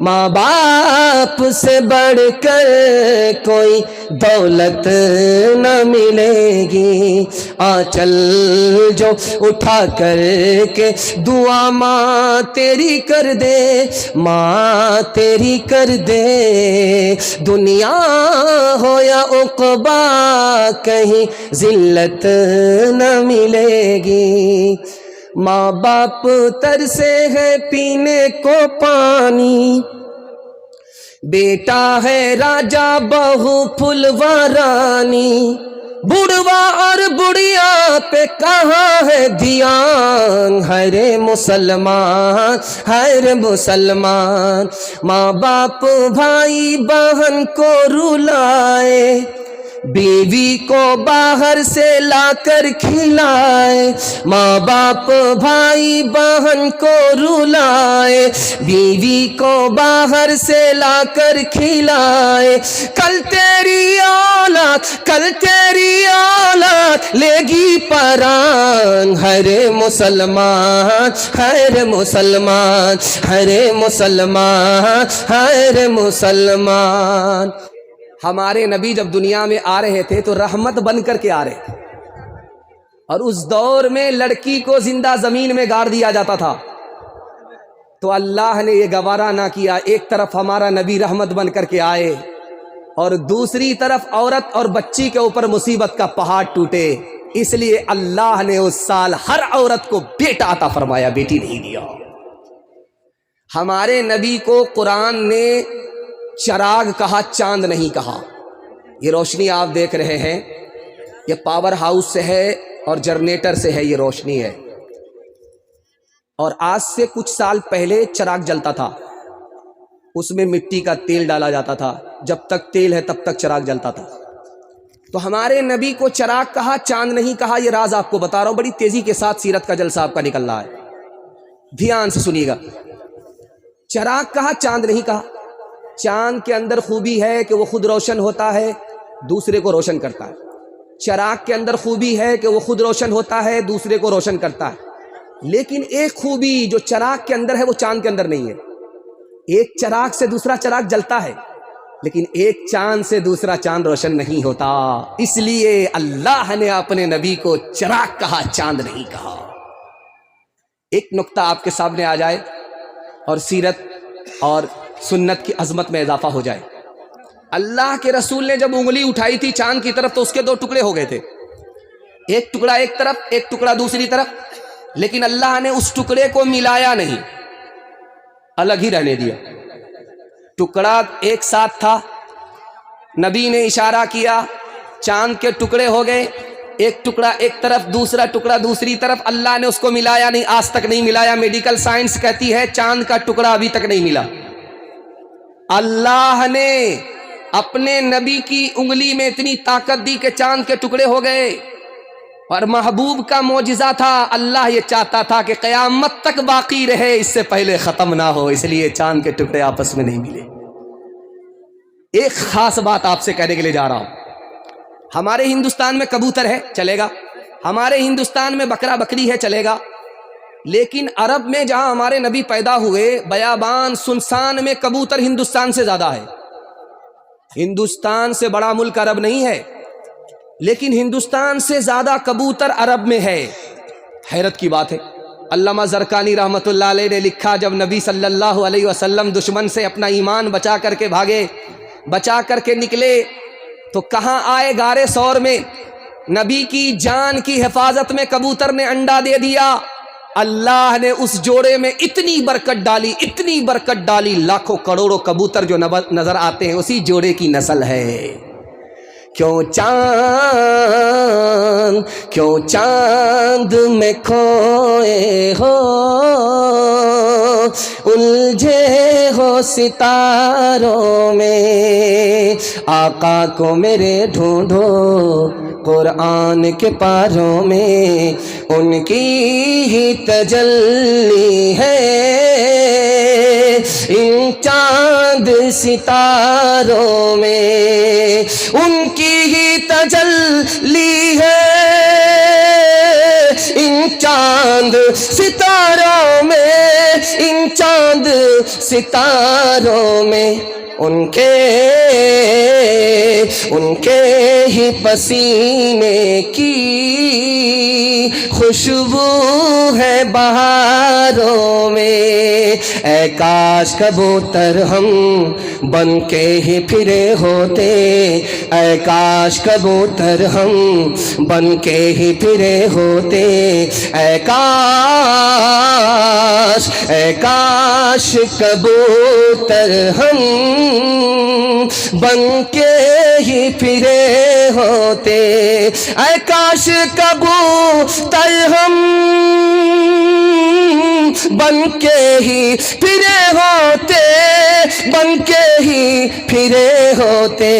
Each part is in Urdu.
ماں باپ سے بڑھ کر کوئی دولت نہ ملے گی، آنچل جو اٹھا کر کے دعا ماں تیری کر دے، ماں تیری کر دے، دنیا ہو یا عقبا کہیں ذلت نہ ملے گی۔ ماں باپ ترسے ہے پینے کو پانی، بیٹا ہے راجا بہو پھلوا رانی، بڑھوا اور بڑھیا پہ کہاں ہے دھیان، ہر مسلمان ہر مسلمان ماں باپ بھائی بہن کو رلائے، بیوی کو باہر سے لا کر کھلائے، ماں باپ بھائی بہن کو رلائے، بیوی کو باہر سے لا کر کھلائے، کل تیری اولاد لے گی پران، ہر مسلمان ہر مسلمان ہر مسلمان ہر مسلمان۔ ہمارے نبی جب دنیا میں آ رہے تھے تو رحمت بن کر کے آ رہے تھے، اور اس دور میں لڑکی کو زندہ زمین میں گاڑ دیا جاتا تھا، تو اللہ نے یہ گوارا نہ کیا، ایک طرف ہمارا نبی رحمت بن کر کے آئے اور دوسری طرف عورت اور بچی کے اوپر مصیبت کا پہاڑ ٹوٹے، اس لیے اللہ نے اس سال ہر عورت کو بیٹا عطا فرمایا، بیٹی نہیں دیا۔ ہمارے نبی کو قرآن نے چراغ کہا، چاند نہیں کہا۔ یہ روشنی آپ دیکھ رہے ہیں، یہ پاور ہاؤس سے ہے اور جنریٹر سے ہے، یہ روشنی ہے، اور آج سے کچھ سال پہلے چراغ جلتا تھا، اس میں مٹی کا تیل ڈالا جاتا تھا، جب تک تیل ہے تب تک چراغ جلتا تھا۔ تو ہمارے نبی کو چراغ کہا، چاند نہیں کہا، یہ راز آپ کو بتا رہا ہوں، بڑی تیزی کے ساتھ سیرت کا جلسہ آپ کا نکل رہا ہے، دھیان سے سنیے گا۔ چراغ کہا، چاند نہیں کہا۔ چاند کے اندر خوبی ہے کہ وہ خود روشن ہوتا ہے، دوسرے کو روشن کرتا ہے۔ چراغ کے اندر خوبی ہے کہ وہ خود روشن ہوتا ہے، دوسرے کو روشن کرتا ہے، لیکن ایک خوبی جو چراغ کے اندر ہے وہ چاند کے اندر نہیں ہے۔ ایک چراغ سے دوسرا چراغ جلتا ہے، لیکن ایک چاند سے دوسرا چاند روشن نہیں ہوتا، اس لیے اللہ نے اپنے نبی کو چراغ کہا، چاند نہیں کہا۔ ایک نقطہ آپ کے سامنے آ جائے اور سیرت اور سنت کی عظمت میں اضافہ ہو جائے۔ اللہ کے رسول نے جب انگلی اٹھائی تھی چاند کی طرف تو اس کے دو ٹکڑے ہو گئے تھے، ایک ٹکڑا ایک طرف، ایک ٹکڑا دوسری طرف، لیکن اللہ نے اس ٹکڑے کو ملایا نہیں، الگ ہی رہنے دیا۔ ٹکڑا ایک ساتھ تھا، نبی نے اشارہ کیا، چاند کے ٹکڑے ہو گئے، ایک ٹکڑا ایک طرف، دوسرا ٹکڑا دوسری طرف، اللہ نے اس کو ملایا نہیں، آج تک نہیں ملایا۔ میڈیکل سائنس کہتی ہے چاند کا ٹکڑا ابھی تک نہیں ملا۔ اللہ نے اپنے نبی کی انگلی میں اتنی طاقت دی کہ چاند کے ٹکڑے ہو گئے، اور محبوب کا معجزہ تھا، اللہ یہ چاہتا تھا کہ قیامت تک باقی رہے، اس سے پہلے ختم نہ ہو، اس لیے چاند کے ٹکڑے آپس میں نہیں ملے۔ ایک خاص بات آپ سے کہنے کے لیے جا رہا ہوں، ہمارے ہندوستان میں کبوتر ہے، چلے گا، ہمارے ہندوستان میں بکرا بکری ہے، چلے گا، لیکن عرب میں جہاں ہمارے نبی پیدا ہوئے، بیابان سنسان میں کبوتر ہندوستان سے زیادہ ہے۔ ہندوستان سے بڑا ملک عرب نہیں ہے، لیکن ہندوستان سے زیادہ کبوتر عرب میں ہے۔ حیرت کی بات ہے، علامہ زرقانی رحمۃ اللہ علیہ نے لکھا، جب نبی صلی اللہ علیہ وسلم دشمن سے اپنا ایمان بچا کر کے بھاگے، بچا کر کے نکلے، تو کہاں آئے؟ غار ثور میں۔ نبی کی جان کی حفاظت میں کبوتر نے انڈا دے دیا، اللہ نے اس جوڑے میں اتنی برکت ڈالی، اتنی برکت ڈالی، لاکھوں کروڑوں کبوتر جو نظر آتے ہیں اسی جوڑے کی نسل ہے۔ کیوں چاند میں کھوئے ہو، الجھے ہو ستاروں میں، آقا کو میرے ڈھونڈو قرآن کے پاروں میں، ان کی ہی تجلی ہے ان چاند ستاروں میں، ان کی ہی تجلی ہے ان چاند ستاروں میں، ان چاند ستاروں میں ان کے ہی پسینے کی خوشبو ہے بہاروں میں۔ اے کاش کبوتر ہم بن کے ہی پھرے ہوتے، اے کاش کبوتر ہم بن کے ہی پھرے ہوتے، اے کاش کبوتر ہم بن کے ہی پھرے ہوتے، اے کاش کبوتر ہم بن کے ہی پھرے ہوتے، بن کے ہی پھرے ہوتے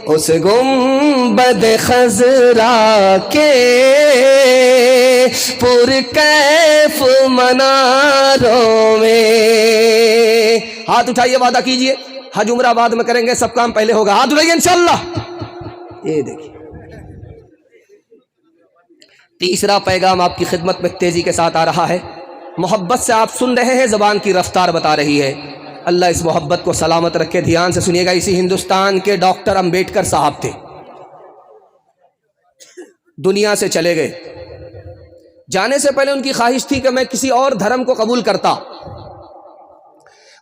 اس گنبد خضرا کے پرکیف مناروں میں۔ ہاتھ اٹھائیے، وعدہ کیجئے حج عمرہ بعد میں کریں گے، سب کام پہلے ہوگا، ہاتھ اٹھائیے انشاءاللہ۔ یہ دیکھیے تیسرا پیغام آپ کی خدمت میں تیزی کے ساتھ آ رہا ہے، محبت سے آپ سن رہے ہیں، زبان کی رفتار بتا رہی ہے، اللہ اس محبت کو سلامت رکھے۔ دھیان سے سنیے گا، اسی ہندوستان کے ڈاکٹر امبیڈکر صاحب تھے، دنیا سے چلے گئے، جانے سے پہلے ان کی خواہش تھی کہ میں کسی اور دھرم کو قبول کرتا۔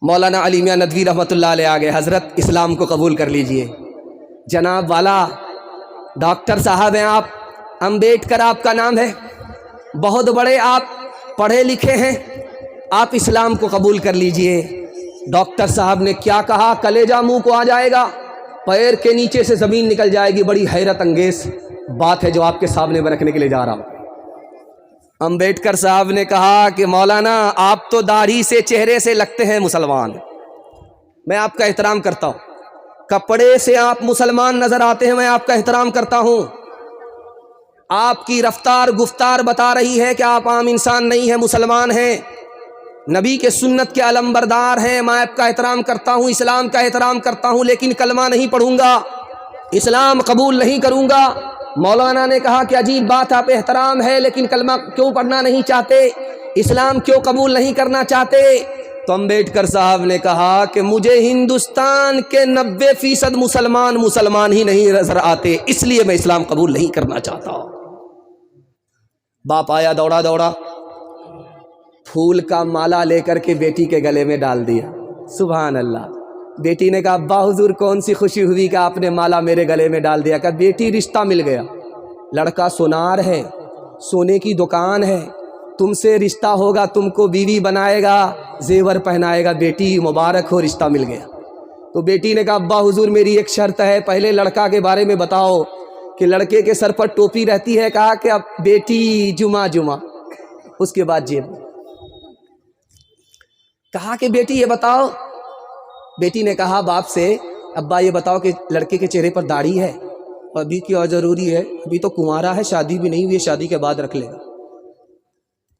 مولانا علی میاں ندوی رحمۃ اللہ علیہ آگے، حضرت اسلام کو قبول کر لیجئے۔ جناب والا ڈاکٹر صاحب ہیں آپ، امبیڈکر آپ کا نام ہے، بہت بڑے آپ پڑھے لکھے ہیں، آپ اسلام کو قبول کر لیجئے۔ ڈاکٹر صاحب نے کیا کہا، کلیجہ منہ کو آ جائے گا، پیر کے نیچے سے زمین نکل جائے گی، بڑی حیرت انگیز بات ہے جو آپ کے سامنے میں رکھنے کے لیے جا رہا ہوں۔ امبیڈکر صاحب نے کہا کہ مولانا آپ تو داڑھی سے چہرے سے لگتے ہیں مسلمان، میں آپ کا احترام کرتا ہوں، کپڑے سے آپ مسلمان نظر آتے ہیں، میں آپ کا احترام کرتا ہوں، آپ کی رفتار گفتار بتا رہی ہے کہ آپ عام انسان نہیں ہیں، مسلمان ہیں، نبی کے سنت کے علمبردار ہیں، میں آپ کا احترام کرتا ہوں، اسلام کا احترام کرتا ہوں، لیکن کلمہ نہیں پڑھوں گا، اسلام قبول نہیں کروں گا۔ مولانا نے کہا کہ عجیب بات، آپ احترام ہے لیکن کلمہ کیوں پڑھنا نہیں چاہتے، اسلام کیوں قبول نہیں کرنا چاہتے؟ تو امبیڈکر صاحب نے کہا کہ مجھے ہندوستان کے 90% مسلمان ہی نہیں نظر آتے، اس لیے میں اسلام قبول نہیں کرنا چاہتا۔ باپ آیا دوڑا دوڑا، پھول کا مالا لے کر کے بیٹی کے گلے میں ڈال دیا، سبحان اللہ۔ بیٹی نے کہا ابا حضور کون سی خوشی ہوئی کہ آپ نے مالا میرے گلے میں ڈال دیا؟ کہا بیٹی رشتہ مل گیا، لڑکا سونار ہے، سونے کی دکان ہے، تم سے رشتہ ہوگا، تم کو بیوی بنائے گا، زیور پہنائے گا، بیٹی مبارک ہو، رشتہ مل گیا۔ تو بیٹی نے کہا ابا حضور میری ایک شرط ہے، پہلے لڑکا کے بارے میں بتاؤ کہ لڑکے کے سر پر ٹوپی رہتی ہے؟ کہا کہ اب بیٹی جمعہ اس کے بعد جیب۔ کہا کہ بیٹی یہ بتاؤ، بیٹی نے کہا باپ سے ابا یہ بتاؤ کہ لڑکے کے چہرے پر داڑھی ہے؟ ابھی کیا ضروری ہے، ابھی تو کنوارا ہے، شادی بھی نہیں ہوئی، شادی کے بعد رکھ لے گا۔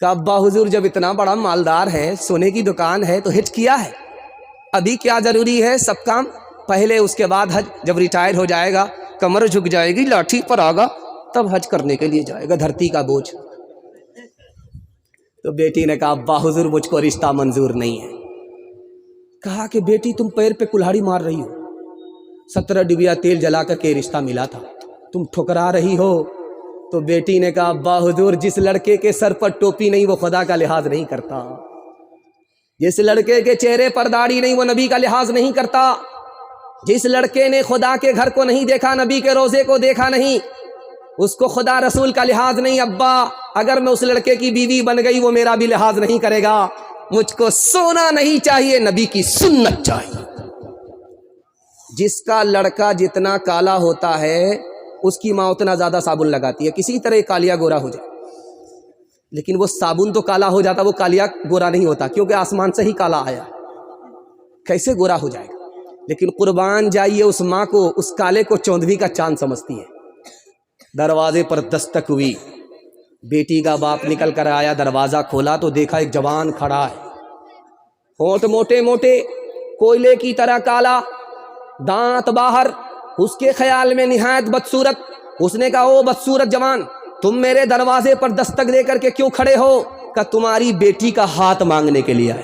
کہا ابا حضور جب اتنا بڑا مالدار ہے، سونے کی دکان ہے، تو حج کیا ہے، ابھی کیا ضروری ہے، سب کام پہلے، اس کے بعد حج، جب ریٹائر ہو جائے گا، کمر جھک جائے گی، لاٹھی پر آگا، تب حج کرنے کے لیے جائے گا، دھرتی کا بوجھ۔ تو بیٹی نے کہا ابا حضور مجھ کو رشتہ منظور نہیں ہے۔ کہا کہ بیٹی تم پیر پہ کلہاڑی مار رہی ہو، 17 ڈبیا تیل جلا کر کے رشتہ ملا تھا، تم ٹھکرا رہی ہو۔ تو بیٹی نے کہا ابا حضور جس لڑکے کے سر پر ٹوپی نہیں وہ خدا کا لحاظ نہیں کرتا، جس لڑکے کے چہرے پر داڑھی نہیں وہ نبی کا لحاظ نہیں کرتا، جس لڑکے نے خدا کے گھر کو نہیں دیکھا، نبی کے روزے کو دیکھا نہیں، اس کو خدا رسول کا لحاظ نہیں۔ ابا اگر میں اس لڑکے کی بیوی بن گئی وہ میرا بھی لحاظ نہیں کرے گا، مجھ کو سونا نہیں چاہیے، نبی کی سنت چاہیے۔ جس کا لڑکا جتنا کالا ہوتا ہے اس کی ماں اتنا زیادہ صابن لگاتی ہے، کسی طرح کالیا گورا ہو جائے، لیکن وہ صابن تو کالا ہو جاتا، وہ کالیا گورا نہیں ہوتا، کیونکہ آسمان سے ہی کالا آیا، کیسے گورا ہو جائے گا؟ لیکن قربان جائیے اس ماں کو، اس کالے کو چوندھویں کا چاند سمجھتی ہے۔ دروازے پر دستک ہوئی، بیٹی کا باپ نکل کر آیا، دروازہ کھولا تو دیکھا ایک جوان کھڑا ہے، ہونٹ موٹے موٹے، کوئلے کی طرح کالا، دانت باہر، اس کے خیال میں نہایت بدصورت۔ اس نے کہا او بدصورت جوان، تم میرے دروازے پر دستک دے کر کے کیوں کھڑے ہو؟ کہ تمہاری بیٹی کا ہاتھ مانگنے کے لیے آئے۔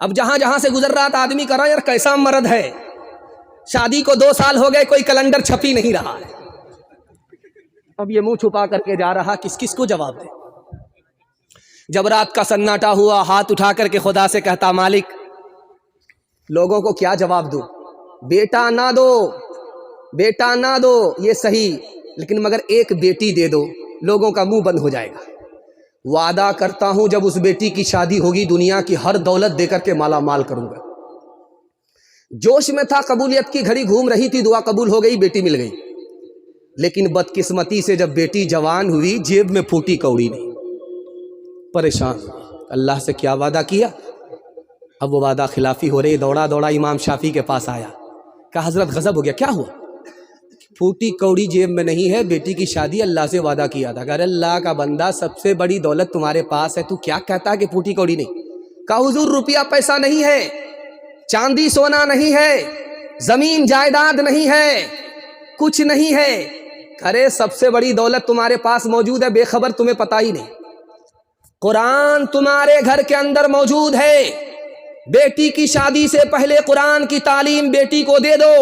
اب جہاں جہاں سے گزر رہا تھا آدمی کر رہا یار کیسا مرد ہے، شادی کو 2 سال ہو گئے کوئی کیلنڈر چھپی نہیں رہا ہے، اب یہ منہ چھپا کر کے جا رہا کس کس کو جواب دے۔ جب رات کا سناٹا ہوا ہاتھ اٹھا کر کے خدا سے کہتا مالک لوگوں کو کیا جواب دوں، بیٹا نہ دو، بیٹا نہ دو یہ صحیح، لیکن مگر ایک بیٹی دے دو، لوگوں کا منہ بند ہو جائے گا۔ وعدہ کرتا ہوں جب اس بیٹی کی شادی ہوگی دنیا کی ہر دولت دے کر کے مالا مال کروں گا۔ جوش میں تھا، قبولیت کی گھڑی گھوم رہی تھی، دعا قبول ہو گئی، بیٹی مل گئی، لیکن بدقسمتی سے جب بیٹی جوان ہوئی جیب میں پھوٹی کوڑی نہیں، پریشان۔ اللہ سے کیا وعدہ کیا، اب وہ وعدہ خلافی ہو رہی، دوڑا دوڑا امام شافعی کے پاس آیا، کہا حضرت غضب ہو گیا، کیا ہوا؟ پھوٹی کوڑی جیب میں نہیں ہے، بیٹی کی شادی اللہ سے وعدہ کیا تھا۔ کہ اللہ کا بندہ سب سے بڑی دولت تمہارے پاس ہے، تو کیا کہتا ہے کہ پھوٹی کوڑی نہیں؟ کہا حضور روپیہ پیسہ نہیں ہے، چاندی سونا نہیں ہے، زمین جائیداد نہیں ہے، کچھ نہیں ہے۔ ارے سب سے بڑی دولت تمہارے پاس موجود ہے، بے خبر، تمہیں پتہ ہی نہیں۔ قرآن تمہارے گھر کے اندر موجود ہے، بیٹی کی شادی سے پہلے قرآن کی تعلیم بیٹی کو دے دو،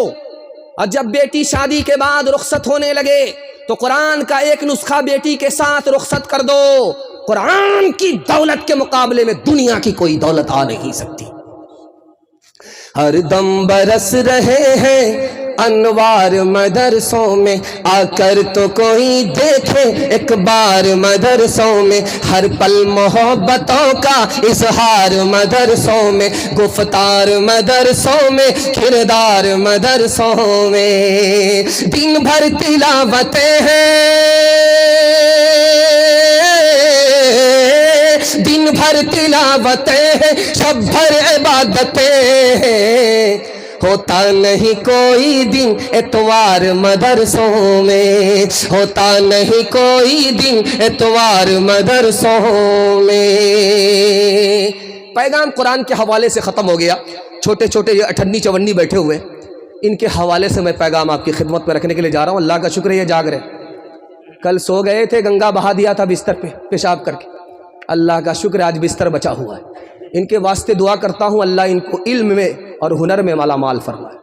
اور جب بیٹی شادی کے بعد رخصت ہونے لگے تو قرآن کا ایک نسخہ بیٹی کے ساتھ رخصت کر دو۔ قرآن کی دولت کے مقابلے میں دنیا کی کوئی دولت آ نہیں سکتی۔ ہر دم برس رہے ہیں انوار مدرسوں میں، آ کر تو کوئی دیکھے ایک بار مدرسوں میں، ہر پل محبتوں کا اظہار مدرسوں میں، گفتار مدرسوں میں، کردار مدرسوں میں، دن بھر تلاوتیں ہیں، دن بھر تلاوتیں ہیں، شب بھر عبادتیں ہیں، ہوتا نہیں کوئی دن اتوار مدرسوں میں، ہوتا نہیں کوئی دن اتوار مدرسوں میں۔ پیغام قرآن کے حوالے سے ختم ہو گیا۔ چھوٹے چھوٹے یہ 58 54 بیٹھے ہوئے، ان کے حوالے سے میں پیغام آپ کی خدمت میں رکھنے کے لیے جا رہا ہوں۔ اللہ کا شکر ہے یہ جاگ رہے، کل سو گئے تھے، گنگا بہا دیا تھا بستر پہ پیشاب کر کے، اللہ کا شکر ہے آج بستر بچا ہوا ہے۔ ان کے واسطے دعا کرتا ہوں اللہ ان کو علم میں اور ہنر میں مالا مال فرمائے۔